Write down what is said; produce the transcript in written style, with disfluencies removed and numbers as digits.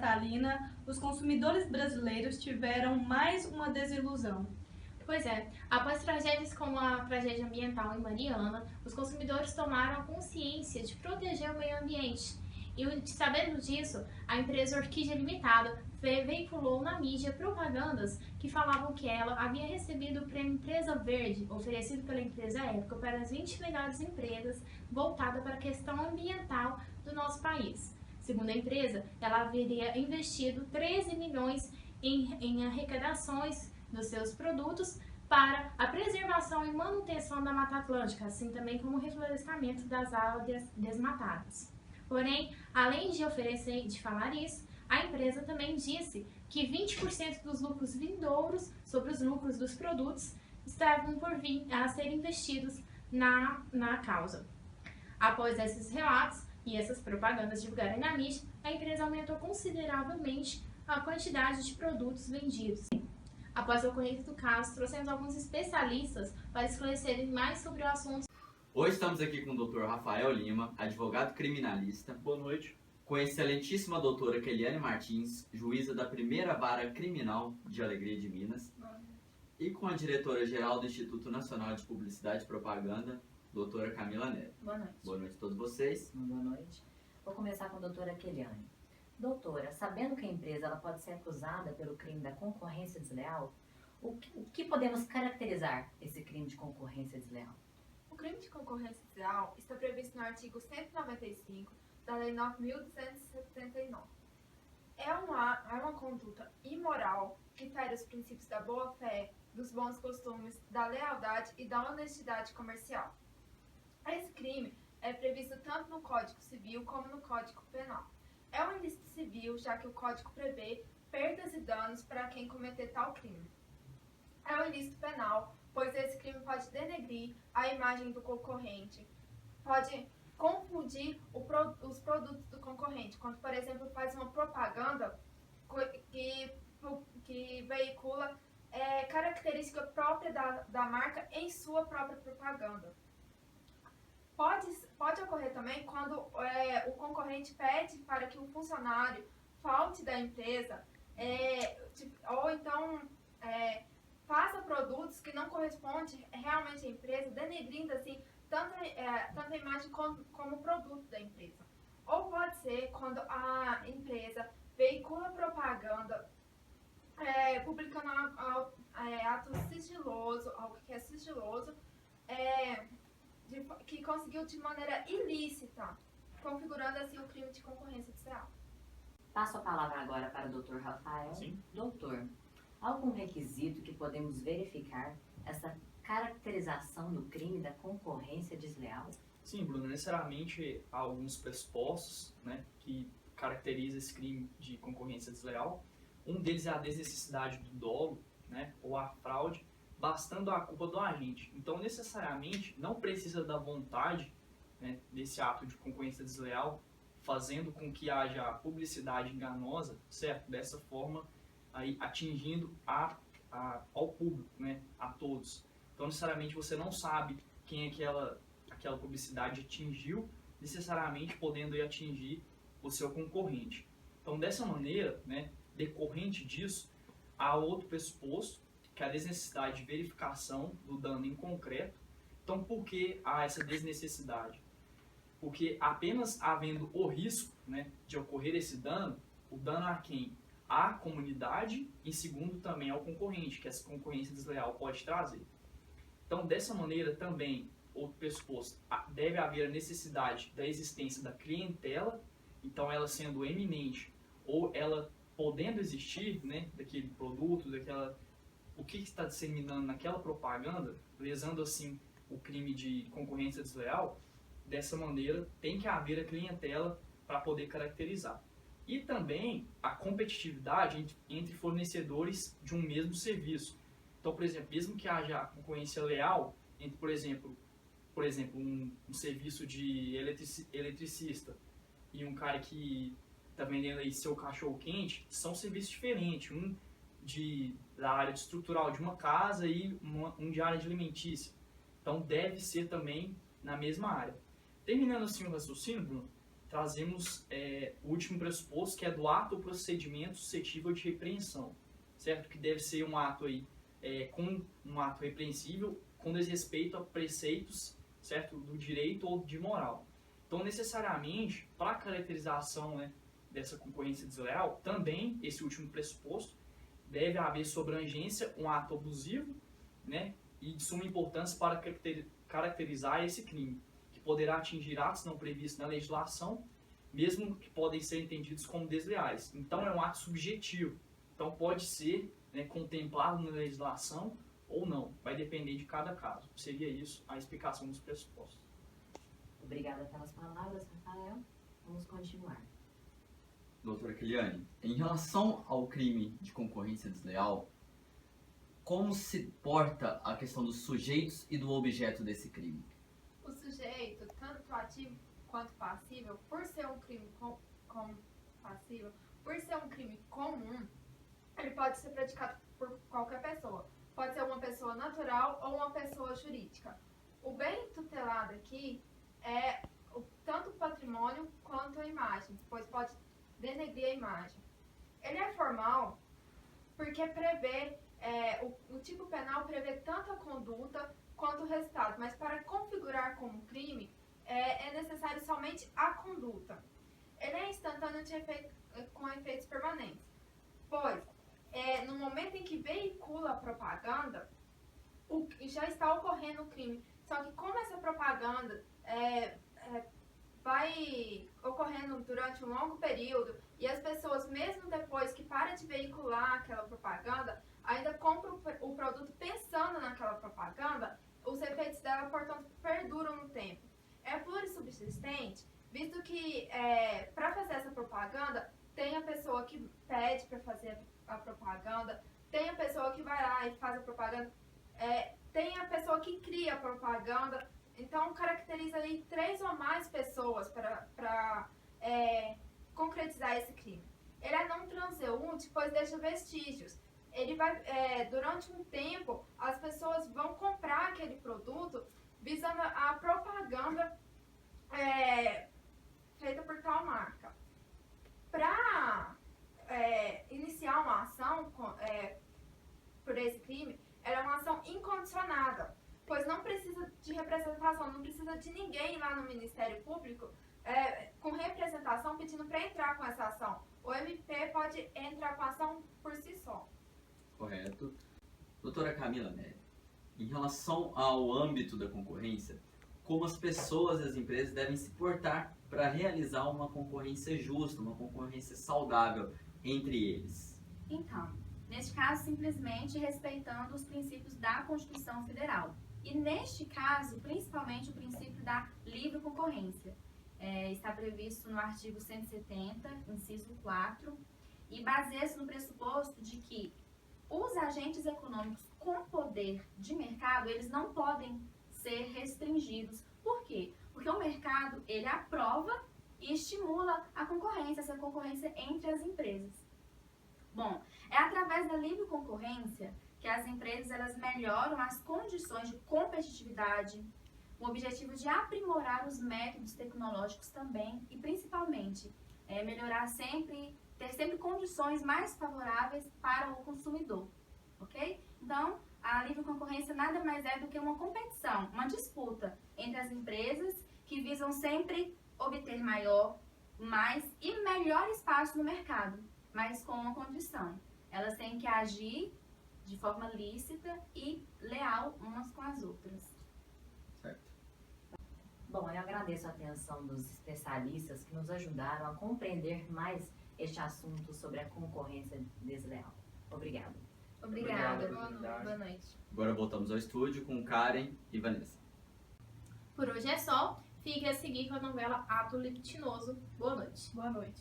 natalina, os consumidores brasileiros tiveram mais uma desilusão. Pois é, após tragédias como a tragédia ambiental em Mariana, os consumidores tomaram a consciência de proteger o meio ambiente. E sabendo disso, a empresa Orquídea Limitada veiculou na mídia propagandas que falavam que ela havia recebido o prêmio Empresa Verde, oferecido pela empresa Época para as 20 melhores empresas voltada para a questão ambiental do nosso país. Segundo a empresa, ela haveria investido 13 milhões em arrecadações dos seus produtos para a preservação e manutenção da Mata Atlântica, assim também como o reflorestamento das áreas desmatadas. Porém, além de falar isso, a empresa também disse que 20% dos lucros vindouros sobre os lucros dos produtos estavam por vir a ser investidos na causa. Após esses relatos e essas propagandas divulgadas na mídia, a empresa aumentou consideravelmente a quantidade de produtos vendidos. Após o ocorrido do caso, trouxemos alguns especialistas para esclarecerem mais sobre o assunto. Hoje estamos aqui com o Dr. Rafael Lima, advogado criminalista. Boa noite. Com a excelentíssima doutora Keliane Martins, juíza da Primeira Vara Criminal de Alegria de Minas. E com a diretora-geral do Instituto Nacional de Publicidade e Propaganda, doutora Camila Neto. Boa noite. Boa noite a todos vocês. Boa noite. Vou começar com a doutora Keliane. Doutora, sabendo que a empresa ela pode ser acusada pelo crime da concorrência desleal, o que podemos caracterizar esse crime de concorrência desleal? O crime de concorrência desleal está previsto no artigo 195 da Lei 9.279. É uma conduta imoral que fere os princípios da boa-fé, dos bons costumes, da lealdade e da honestidade comercial. Esse crime é previsto tanto no Código Civil como no Código Penal. É um ilícito civil, já que o Código prevê perdas e danos para quem cometer tal crime. É um ilícito penal, pois esse crime pode denegrir a imagem do concorrente, pode confundir os produtos do concorrente, quando, por exemplo, faz uma propaganda que veicula característica própria da marca em sua própria propaganda. Pode ocorrer também quando o concorrente pede para que o funcionário falte da empresa, ou então faça produtos que não correspondem realmente à empresa, denegrindo assim tanto a imagem como o produto da empresa. Ou pode ser quando a empresa veicula propaganda publicando ato sigiloso, algo que é sigiloso, que conseguiu de maneira ilícita, configurando assim o crime de concorrência desleal. Passo a palavra agora para o Dr. Rafael. Sim. Doutor, algum requisito que podemos verificar essa caracterização do crime da concorrência desleal? Sim, Bruno, necessariamente há alguns pressupostos, né, que caracterizam esse crime de concorrência desleal. Um deles é a desnecessidade do dolo, né, ou a fraude, bastando a culpa do agente. Então, necessariamente, não precisa da vontade, né, desse ato de concorrência desleal, fazendo com que haja publicidade enganosa, certo? Dessa forma, aí, atingindo ao público, né, a todos. Então, necessariamente, você não sabe quem aquela publicidade atingiu, necessariamente podendo aí atingir o seu concorrente. Então, dessa maneira, né, decorrente disso, há outro pressuposto, que é a desnecessidade de verificação do dano em concreto. Então, por que há essa desnecessidade? Porque apenas havendo o risco, né, de ocorrer esse dano, o dano a quem? À comunidade e, segundo, também ao concorrente, que essa concorrência desleal pode trazer. Então, dessa maneira, também, outro pressuposto, deve haver a necessidade da existência da clientela, então ela sendo eminente, ou ela podendo existir, né, daquele produto, o que está disseminando naquela propaganda, lesando assim o crime de concorrência desleal. Dessa maneira, tem que haver a clientela para poder caracterizar. E também a competitividade entre fornecedores de um mesmo serviço. Então, por exemplo, mesmo que haja concorrência leal entre, por exemplo, um serviço de eletricista e um cara que está vendendo aí seu cachorro quente, são serviços diferentes, um da área estrutural de uma casa e um de área de alimentícia. Então deve ser também na mesma área. Terminando assim o raciocínio, Bruno, trazemos o último pressuposto, que é do ato ou procedimento suscetível de repreensão, certo? Que deve ser um ato aí, com um ato repreensível com desrespeito a preceitos, certo? Do direito ou de moral. Então, necessariamente, para a caracterização, né, dessa concorrência desleal, também, esse último pressuposto, deve haver sobrangência, um ato abusivo, né, e de suma importância para caracterizar esse crime, que poderá atingir atos não previstos na legislação, mesmo que podem ser entendidos como desleais. Então, é um ato subjetivo. Então, pode ser, né, contemplado na legislação ou não. Vai depender de cada caso. Seria isso a explicação dos pressupostos. Obrigada pelas palavras, Rafael. Vamos continuar. Doutora Keliane, em relação ao crime de concorrência desleal, como se porta a questão dos sujeitos e do objeto desse crime? O sujeito, tanto ativo quanto passível, por ser um crime passivo, por ser um crime comum, ele pode ser praticado por qualquer pessoa. Pode ser uma pessoa natural ou uma pessoa jurídica. O bem tutelado aqui é tanto o patrimônio quanto a imagem, pois pode denegrir a imagem. Ele é formal porque prevê, o tipo penal prevê tanto a conduta quanto o resultado, mas para configurar como crime é necessário somente a conduta. Ele é instantâneo com efeitos permanentes, pois no momento em que veicula a propaganda, já está ocorrendo o crime. Só que como essa propaganda vai ocorrendo durante um longo período e as pessoas, mesmo depois que para de veicular aquela propaganda, ainda compram o produto pensando naquela propaganda, os efeitos dela, portanto, perduram no tempo. É plurissubsistente, visto que para fazer essa propaganda, tem a pessoa que pede para fazer a propaganda, tem a pessoa que vai lá e faz a propaganda, tem a pessoa que cria a propaganda. Então, caracteriza aí 3 ou mais pessoas para concretizar esse crime. Ele é não transeunte, pois deixa vestígios. Ele vai, durante um tempo, as pessoas vão comprar aquele produto visando a propaganda feita por tal marca. Para iniciar uma ação por esse crime, ela é uma ação incondicionada, pois não precisa de representação, não precisa de ninguém lá no Ministério Público com representação pedindo para entrar com essa ação. O MP pode entrar com a ação por si só. Correto. Doutora Camila Neri, em relação ao âmbito da concorrência, como as pessoas e as empresas devem se portar para realizar uma concorrência justa, uma concorrência saudável entre eles? Então, neste caso, simplesmente respeitando os princípios da Constituição Federal. E neste caso, principalmente o princípio da livre concorrência. Está previsto no artigo 170, inciso 4, e baseia-se no pressuposto de que os agentes econômicos com poder de mercado, eles não podem ser restringidos. Por quê? Porque o mercado, ele aprova e estimula a concorrência, essa concorrência entre as empresas. Bom, é através da livre concorrência que as empresas elas melhoram as condições de competitividade, o objetivo de aprimorar os métodos tecnológicos também e principalmente melhorar ter sempre condições mais favoráveis para o consumidor, ok? Então, a livre concorrência nada mais é do que uma competição, uma disputa entre as empresas que visam sempre obter maior, mais e melhor espaço no mercado, mas com uma condição. Elas têm que agir de forma lícita e leal umas com as outras. Certo. Bom, eu agradeço a atenção dos especialistas que nos ajudaram a compreender mais este assunto sobre a concorrência desleal. Obrigada. Obrigada. Obrigado. Boa noite. Agora voltamos ao estúdio com Karen e Vanessa. Por hoje é só. Fique a seguir com a novela Ato Libidinoso. Boa noite. Boa noite.